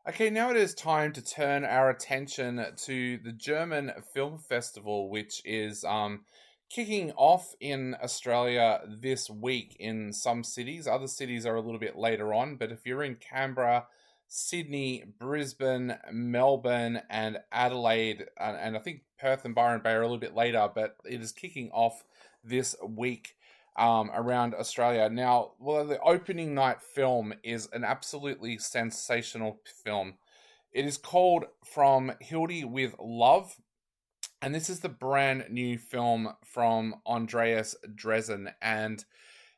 Okay, now it is time to turn our attention to the German Film Festival, which is kicking off in Australia this week in some cities. Other cities are a little bit later on, but if you're in Canberra, Sydney, Brisbane, Melbourne, and Adelaide, and I think Perth and Byron Bay are a little bit later, but it is kicking off this week around Australia. Now, well, the opening night film is an absolutely sensational film. It is called From Hilde with Love, and this is the brand new film from Andreas Dresen. And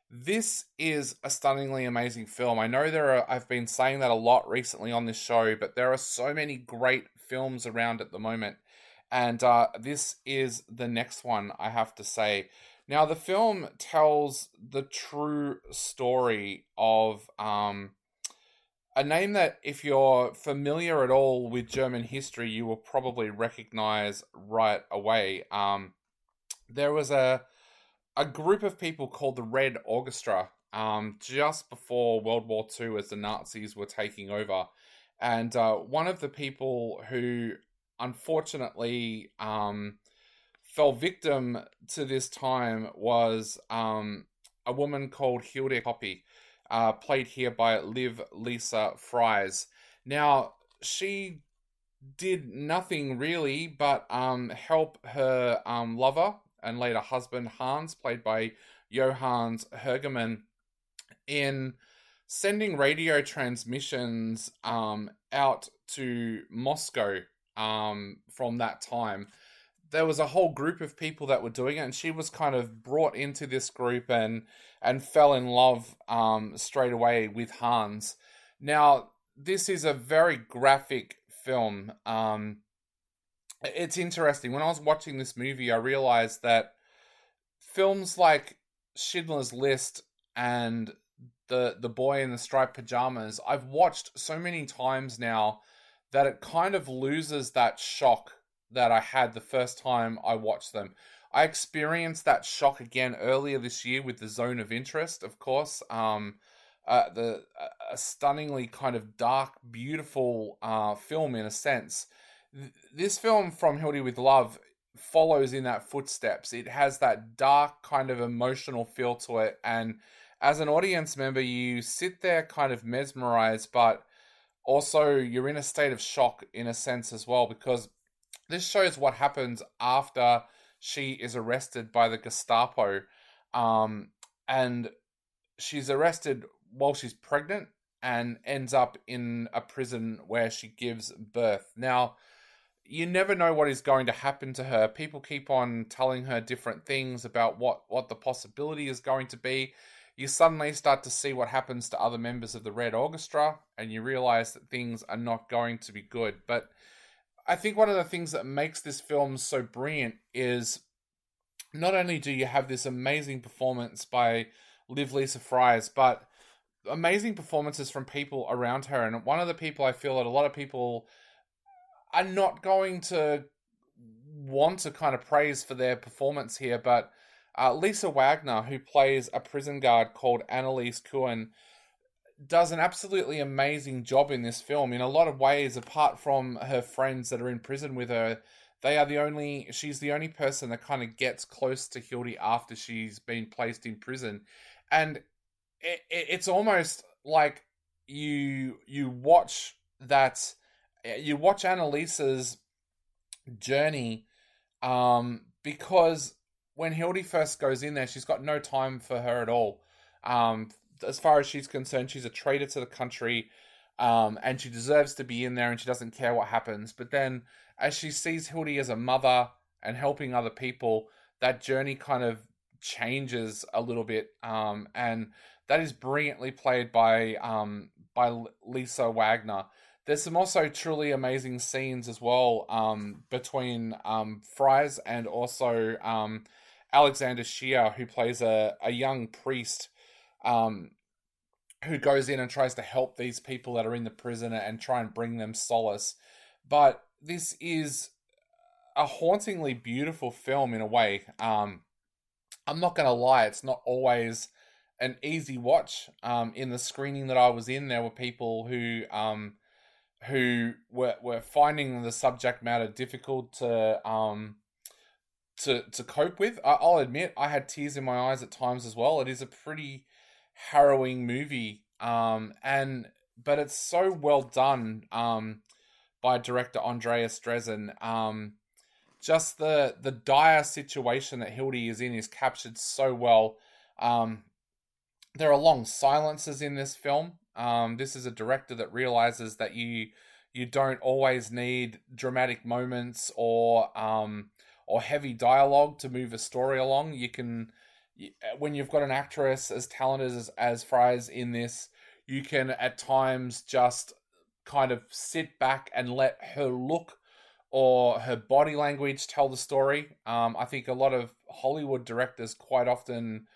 this is a stunningly amazing film. I know I've been saying that a lot recently on this show, but there are so many great films around at the moment. And this is the next one, I have to say. Now, the film tells the true story of a name that, if you're familiar at all with German history, you will probably recognize right away. There was a group of people called the Red Orchestra just before World War II as the Nazis were taking over. And one of the people who unfortunately fell victim to this time was a woman called Hilde Copy, played here by Liv Lisa Fries. Now, she did nothing really but help her lover and later husband Hans, played by Johannes Hergemann, in sending radio transmissions out to Moscow from that time. There was a whole group of people that were doing it, and she was kind of brought into this group and fell in love straight away with Hans. Now, this is a very graphic film. It's interesting. When I was watching this movie, I realized that films like Schindler's List and the Boy in the Striped Pajamas, I've watched so many times now that it kind of loses that shock that I had the first time I watched them. I experienced that shock again earlier this year with The Zone of Interest, of course. The A stunningly kind of dark, beautiful film in a sense. This film, From Hildy with Love, follows in that footsteps. It has that dark kind of emotional feel to it, and as an audience member, you sit there kind of mesmerized, but also you're in a state of shock in a sense as well, because this shows what happens after she is arrested by the Gestapo. And she's arrested while she's pregnant and ends up in a prison where she gives birth. Now, you never know what is going to happen to her. People keep on telling her different things about what the possibility is going to be. You suddenly start to see what happens to other members of the Red Orchestra, and you realize that things are not going to be good. But I think one of the things that makes this film so brilliant is not only do you have this amazing performance by Liv Lisa Fries, but amazing performances from people around her. And one of the people I feel that a lot of people are not going to want to kind of praise for their performance here, but Lisa Wagner, who plays a prison guard called Annalise Kuhn, does an absolutely amazing job in this film. In a lot of ways, apart from her friends that are in prison with her, she's the only person that kind of gets close to Hildy after she's been placed in prison. And it's almost like you watch Annalise's journey, because when Hildy first goes in there, she's got no time for her at all. As far as she's concerned, she's a traitor to the country, and she deserves to be in there, and she doesn't care what happens. But then, as she sees Hildy as a mother and helping other people, that journey kind of changes a little bit, and that is brilliantly played by Lisa Wagner. There's some also truly amazing scenes as well, between Fries and also Alexander Scheer, who plays a young priest, who goes in and tries to help these people that are in the prison and try and bring them solace. But this is a hauntingly beautiful film in a way. I'm not going to lie, it's not always an easy watch. In the screening that I was in, there were people were finding the subject matter difficult to cope with. I'll admit I had tears in my eyes at times as well. It is a pretty harrowing movie, and but it's so well done by director Andreas Dresen. Just the dire situation that Hilde is in is captured so well. Um, there are long silences in this film. This is a director that realizes that you don't always need dramatic moments or heavy dialogue to move a story along. You can, when you've got an actress as talented as Fries in this, you can at times just kind of sit back and let her look or her body language tell the story. I think a lot of Hollywood directors quite often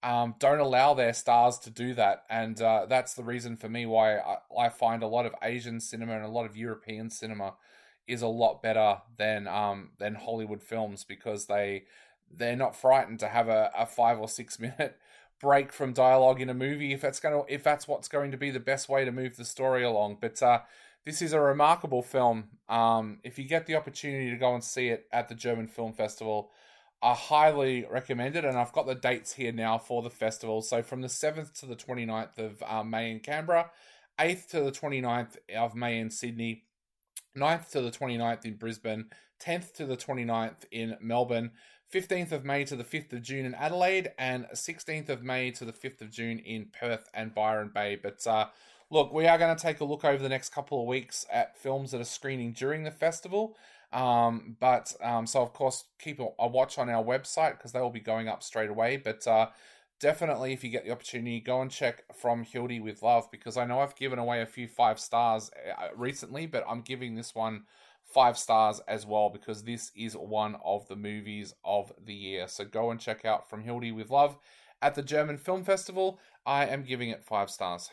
don't allow their stars to do that, and that's the reason for me why I find a lot of Asian cinema and a lot of European cinema is a lot better than Hollywood films, because they're not frightened to have a 5 or 6 minute break from dialogue in a movie if that's what's going to be the best way to move the story along. But this is a remarkable film. If you get the opportunity to go and see it at the German Film Festival, I highly recommend it, and I've got the dates here now for the festival. So from the 7th to the 29th of May in Canberra, 8th to the 29th of May in Sydney, 9th to the 29th in Brisbane, 10th to the 29th in Melbourne, 15th of May to the 5th of June in Adelaide, and 16th of May to the 5th of June in Perth and Byron Bay. But look, we are going to take a look over the next couple of weeks at films that are screening during the festival. So of course, keep a watch on our website because they will be going up straight away. But definitely, if you get the opportunity, go and check From Hilde with Love, because I know I've given away a few 5 stars recently, but I'm giving this one 5 stars as well, because this is one of the movies of the year. So go and check out From Hilde with Love at the German Film Festival. I am giving it 5 stars.